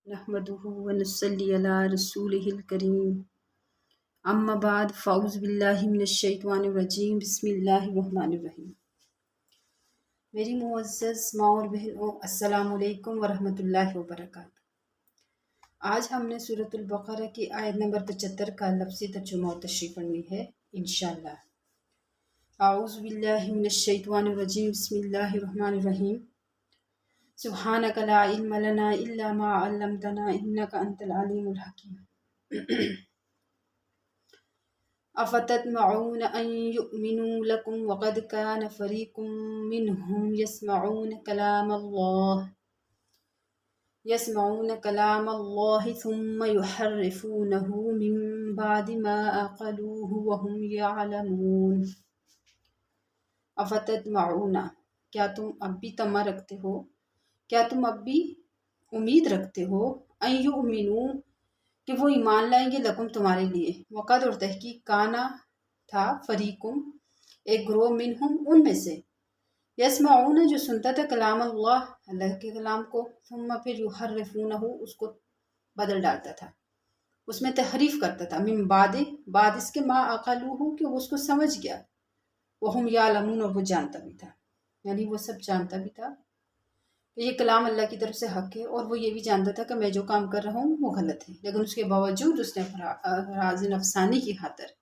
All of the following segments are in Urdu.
نحمده ونصلي على رسوله الكريم اما بعد فاعوذ باللہ من الشیطان الرجیم بسم اللہ الرحمن الرحیم۔ میری معزز ماں اور بہنوں، السلام علیکم ورحمۃ اللہ وبرکاتہ۔ آج ہم نے سورۃ البقرہ کی آیت نمبر 75 کا لفظی ترجمہ و تشریح پڑھنی ہے انشاءاللہ۔ اعوذ باللہ من الشیطان الرجیم بسم اللہ الرحمن الرحیم۔ سبحانک لا علم لنا الا ما علمتنا انک انت العلیم الحکیم۔ افتطمعون ان یؤمنوا لکم وقد کان فریق منہم یسمعون کلام اللہ ثم یحرفونہ من بعد ما عقلوہ وہم یعلمون۔ افتطمعون، کیا تم اب بھی طمع رکھتے ہو، کیا تم اب بھی امید رکھتے ہو، ان یؤمنوا، کہ وہ ایمان لائیں گے لکم تمہارے لیے، وقد اور تحقیق کانا تھا، فریقم ایک گروہ، منہم ان میں سے، یسمعون جو سنتا تھا، کلام اللہ اللہ کے کلام کو، ثم پھر یحرفونہ اس کو بدل ڈالتا تھا، اس میں تحریف کرتا تھا، من بعد اس کے ما عقلوہ کہ وہ اس کو سمجھ گیا، وہم یعلمون اور وہ جانتا بھی تھا، یعنی وہ سب جانتا بھی تھا کہ یہ کلام اللہ کی طرف سے حق ہے، اور وہ یہ بھی جانتا تھا کہ میں جو کام کر رہا ہوں وہ غلط ہے، لیکن اس کے باوجود اس نے راز نفسانی کی خاطر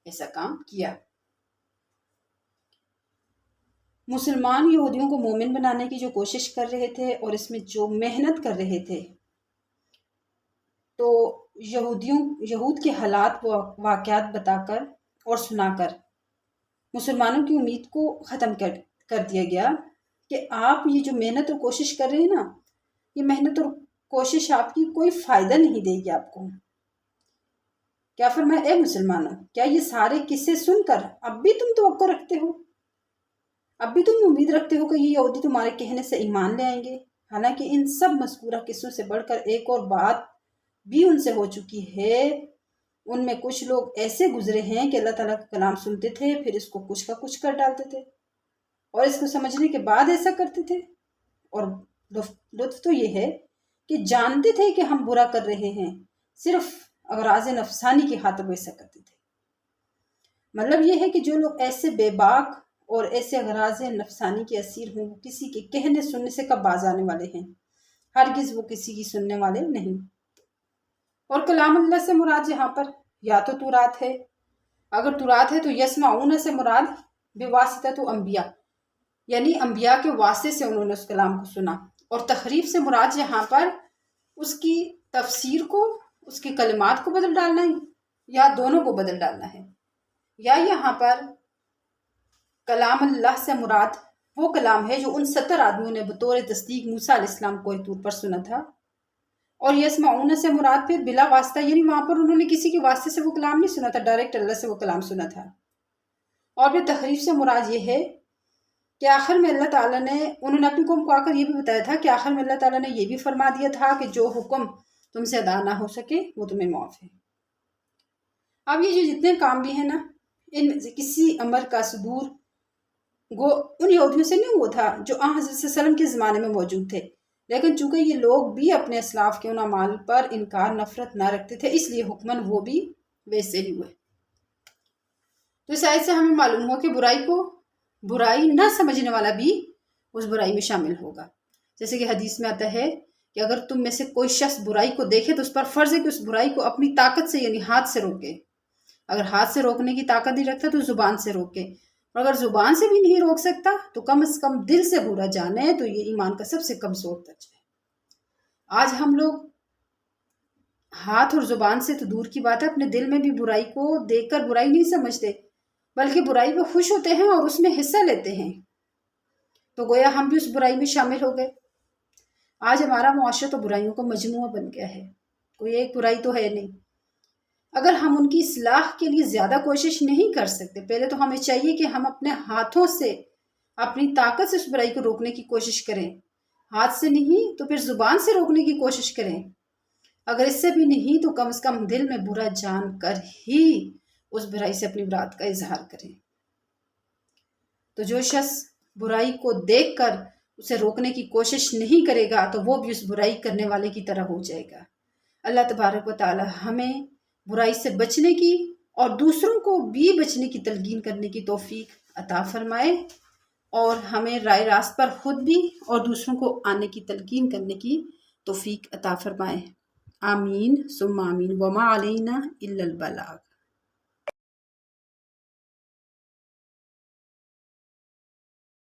ایسا کام کیا۔ مسلمان یہودیوں کو مومن بنانے کی جو کوشش کر رہے تھے اور اس میں جو محنت کر رہے تھے، تو یہود کے حالات و واقعات بتا کر اور سنا کر مسلمانوں کی امید کو ختم کر دیا گیا کہ آپ یہ جو محنت اور کوشش کر رہے ہیں نا، یہ محنت اور کوشش آپ کی کوئی فائدہ نہیں دے گی آپ کو۔ کیا فرمایا، اے مسلمانوں، کیا یہ سارے قصے سن کر اب بھی تم توقع رکھتے ہو، اب بھی تم امید رکھتے ہو کہ یہ یہودی تمہارے کہنے سے ایمان لے آئیں گے؟ حالانکہ ان سب مذکورہ قصوں سے بڑھ کر ایک اور بات بھی ان سے ہو چکی ہے۔ ان میں کچھ لوگ ایسے گزرے ہیں کہ اللہ تعالیٰ کا کلام سنتے تھے، پھر اس کو کچھ کا کچھ کر ڈالتے تھے، اور اس کو سمجھنے کے بعد ایسا کرتے تھے، اور لطف تو یہ ہے کہ جانتے تھے کہ ہم برا کر رہے ہیں، صرف اغراض نفسانی کی خاطر ایسا کرتے تھے۔ مطلب یہ ہے کہ جو لوگ ایسے بے باک اور ایسے اغراض نفسانی کے اسیر ہوں، وہ کسی کے کہنے سننے سے کب باز آنے والے ہیں؟ ہرگز وہ کسی کی سننے والے نہیں۔ اور کلام اللہ سے مراد یہاں پر یا تو تورات ہے، اگر تورات ہے تو یسمعون سے مراد بواسطہ انبیاء، یعنی انبیاء کے واسطے سے انہوں نے اس کلام کو سنا، اور تحریف سے مراد یہاں پر اس کی تفسیر کو، اس کی کلمات کو بدل ڈالنا ہے، یا دونوں کو بدل ڈالنا ہے، یا یہاں پر کلام اللہ سے مراد وہ کلام ہے جو ان 70 آدمیوں نے بطور تصدیق موسیٰ علیہ السلام کو طور پر سنا تھا، اور یسمعون سے مراد پھر بلا واسطہ، یعنی وہاں پر انہوں نے کسی کے واسطے سے وہ کلام نہیں سنا تھا، ڈائریکٹ اللہ سے وہ کلام سنا تھا۔ اور پھر تحریف سے مراد یہ ہے کہ آخر میں اللہ تعالیٰ نے، انہوں نے اپنی قوم کو آ کر یہ بھی بتایا تھا کہ آخر میں اللہ تعالیٰ نے یہ بھی فرما دیا تھا کہ جو حکم تم سے ادا نہ ہو سکے وہ تمہیں معاف ہے۔ اب یہ جو جتنے کام بھی ہیں نا، ان میں سے کسی امر کا صدور گو ان یہودیوں سے نہیں ہوا تھا جو حضرت صلی اللہ علیہ وسلم کے زمانے میں موجود تھے، لیکن چونکہ یہ لوگ بھی اپنے اسلاف کے ان اعمال پر انکار نفرت نہ رکھتے تھے، اس لیے حکماً وہ بھی ویسے ہی ہوئے۔ تو اس آیت سے ہمیں معلوم ہوا کہ برائی نہ سمجھنے والا بھی اس برائی میں شامل ہوگا۔ جیسے کہ حدیث میں آتا ہے کہ اگر تم میں سے کوئی شخص برائی کو دیکھے تو اس پر فرض ہے کہ اس برائی کو اپنی طاقت سے، یعنی ہاتھ سے روکے۔ اگر ہاتھ سے روکنے کی طاقت نہیں رکھتا تو زبان سے روکے، اور اگر زبان سے بھی نہیں روک سکتا تو کم از کم دل سے برا جانے، تو یہ ایمان کا سب سے کمزور درجہ ہے۔ آج ہم لوگ ہاتھ اور زبان سے تو دور کی بات ہے، اپنے دل میں بھی برائی کو دیکھ کر برائی نہیں سمجھتے، بلکہ برائی پہ خوش ہوتے ہیں اور اس میں حصہ لیتے ہیں، تو گویا ہم بھی اس برائی میں شامل ہو گئے۔ آج ہمارا معاشرہ تو برائیوں کا مجموعہ بن گیا ہے، کوئی ایک برائی تو ہے نہیں۔ اگر ہم ان کی اصلاح کے لیے زیادہ کوشش نہیں کر سکتے، پہلے تو ہمیں چاہیے کہ ہم اپنے ہاتھوں سے، اپنی طاقت سے اس برائی کو روکنے کی کوشش کریں، ہاتھ سے نہیں تو پھر زبان سے روکنے کی کوشش کریں، اگر اس سے بھی نہیں تو کم از کم دل میں برا جان کر ہی اس برائی سے اپنی برات کا اظہار کریں۔ تو جو شخص برائی کو دیکھ کر اسے روکنے کی کوشش نہیں کرے گا تو وہ بھی اس برائی کرنے والے کی طرح ہو جائے گا۔ اللہ تبارک و تعالی ہمیں برائی سے بچنے کی اور دوسروں کو بھی بچنے کی تلقین کرنے کی توفیق عطا فرمائے، اور ہمیں رائے راست پر خود بھی اور دوسروں کو آنے کی تلقین کرنے کی توفیق عطا فرمائے۔ آمین ثم آمین، وما علینا الا البلاغ۔